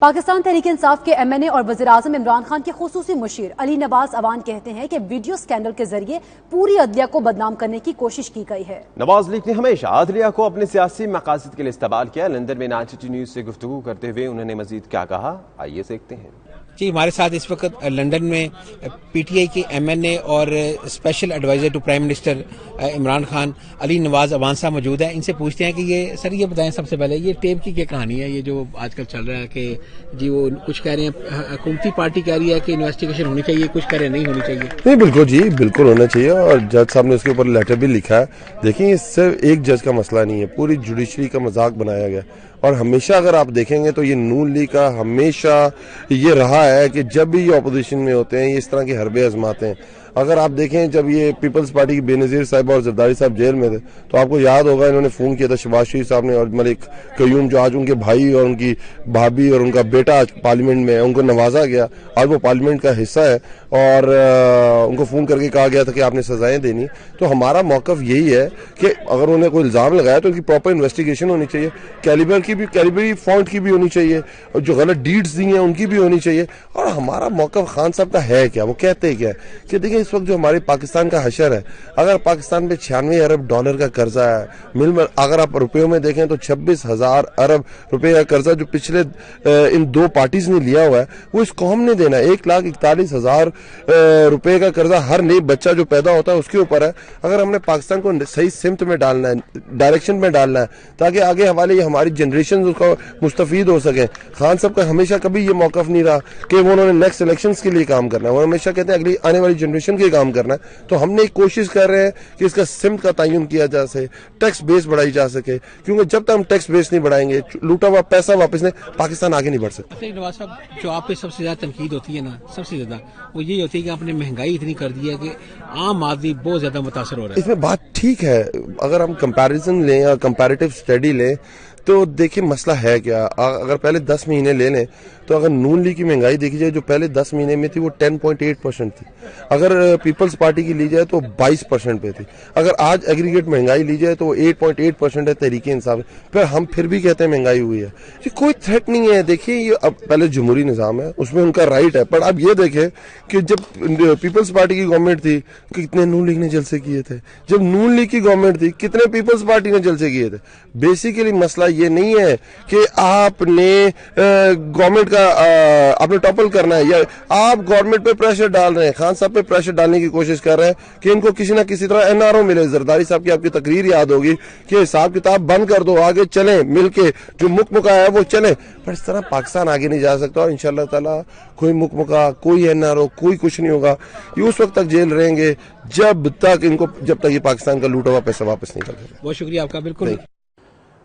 पाकिस्तान तहरीक-ए-इंसाफ के MNA और वज़ीर-ए-आज़म इमरान खान के खुसूसी मुशीर अली नवाज अवान कहते हैं कि वीडियो स्कैंडल के जरिए पूरी अदलिया को बदनाम करने की कोशिश की गई है। नवाज लीग ने हमेशा अदलिया को अपने सियासी मकासद के लिए इस्तेमाल किया। लंदन में NTT न्यूज से गुफ्तगू करते हुए उन्होंने मजीद क्या कहा, आइए देखते हैं। जी, हमारे साथ इस वक्त लंदन में PTI के MNA और special adviser to prime minister Imran Khan Ali Nawaz Awan साहब मौजूद है। इनसे पूछते हैं कि ये बताएं सबसे पहले ये टेप की क्या कहानी है, ये जो आजकल चल रहा है कि जी वो कुछ कह रहे हैं हुकूमती पार्टी कह रही है कि इन्वेस्टिगेशन होनी चाहिए, कुछ कह रहे नहीं होनी चाहिए। नहीं, बिल्कुल जी, बिल्कुल होना चाहिए और जज साहब ने उसके ऊपर लेटर भी लिखा है। देखिए, इससे एक जज का मसला नहीं है, पूरी जुडिशरी का मजाक बनाया गया और हमेशा अगर आप देखेंगे तो ये नून लीग का हमेशा ये रहा है कि जब भी ये अपोजिशन में होते हैं ये इस तरह की हरबे आजमाते हैं। अगर आप देखें जब ये पीपल्स पार्टी की बेनजीर साहब और जरदारी साहब जेल में थे तो आपको याद होगा इन्होंने फोन किया था शहबाज शरीफ साहब ने और मलिक कयूम जो आज उनके भाई और उनकी भाभी और उनका बेटा आज पार्लियामेंट में है, उनको नवाजा गया, आज वो पार्लियामेंट का हिस्सा है और उनको फोन करके कहा गया था कि आपने सजाएं देनी। तो हमारा मौकफ यही है कि अगर उन्हें कोई इल्जाम लगाया तो उनकी प्रॉपर इन्वेस्टिगेशन होनी चाहिए, कैलिबरी फॉन्ट की भी होनी चाहिए और जो गलत डीड्स दी हैं उनकी भी होनी चाहिए। और हमारा मौकफ खान साहब का है क्या, वो कहते क्या है कि देखिए इस वक्त जो हमारे पाकिस्तान का हशर है, अगर पाकिस्तान पे 96 अरब डॉलर का कर्जा है, अगर आप रुपयों में देखें तो 26,000 अरब रुपए का कर्जा जो पिछले इन दो पार्टीज ने लिया हुआ है वो इस कौम ने देना है। 1,41,000 रुपए का कर्जा हर नई बच्चा जो पैदा होता है उसके ऊपर है। अगर हमने पाकिस्तान को सही सिमत में डालना है, डायरेक्शन में डालना है ताकि आगे हमारे हमारी जनरेशन उसका मुस्तफीद हो सके। खान साहब का हमेशा कभी ये मौकफ नहीं रहा कि वो उन्होंने नेक्स्ट इलेक्शंस के लिए काम करना है, वो हमेशा कहते हैं अगली आने वाली जनरेशन के काम करना है। तो हमने एक कोशिश कर रहे हैं कि इसका सिमत का तयन किया जा सके, टैक्स बेस बढ़ाई जा सके, क्योंकि जब तक हम टैक्स बेस नहीं बढ़ाएंगे, लूटा हुआ पैसा वापस नहीं, पाकिस्तान आगे नहीं बढ़ सकता। नवाज साहब, जो आप पे सबसे ज्यादा तनकीद होती है ना, सबसे ज्यादा वो ये होती है कि आपने महंगाई इतनी कर दी है कि आम आदमी बहुत ज्यादा मुतासर हो रहा है। इसमें बात ठीक है, अगर हम कंपैरिजन लें या कंपैरेटिव स्टडी लें तो देखिए मसला है क्या। अगर पहले 10 महीने ले लें तो अगर नून लीग की महंगाई देखी जाए जो पहले 10 महीने में थी वो 10.8% थी, अगर पीपल्स पार्टी की ली जाए तो 22% पे थी, अगर आज एग्रीगेट महंगाई ली जाए तो वो 8.8% है तहरीक इंसाफ। फिर हम फिर भी कहते हैं महंगाई हुई है, ये कोई थ्रेट नहीं है। देखिए ये अब पहले जमहूरी निज़ाम है, उसमें उनका राइट है, पर अब ये देखें कि जब पीपल्स पार्टी की गवर्नमेंट थी कितने नून लीग ने जलसे किए थे, जब नून लीग की गवर्नमेंट थी कितने पीपल्स पार्टी ने जलसे किए थे। बेसिकली मसला ये नहीं है कि आपने गवर्नमेंट आपने टॉपल करना है या आप गवर्नमेंट पे प्रेशर डाल रहे हैं, खान साहब पे प्रेशर डालने की कोशिश कर रहे हैं कि इनको किसी ना किसी तरह NRO मिले। जरदारी साहब की आपकी तकरीर याद होगी कि हिसाब किताब बंद कर दो, आगे चलें मिलके, जो मुकमुका है वो चले, पर इस तरह पाकिस्तान आगे नहीं जा सकता। और इंशाअल्लाह ताला कोई मुकमुका, कोई NRO, कोई कुछ नहीं होगा। ये उस वक्त तक जेल रहेंगे जब तक ये पाकिस्तान का लूटा हुआ पैसा वापस नहीं कर देगा। बहुत शुक्रिया आपका। बिल्कुल।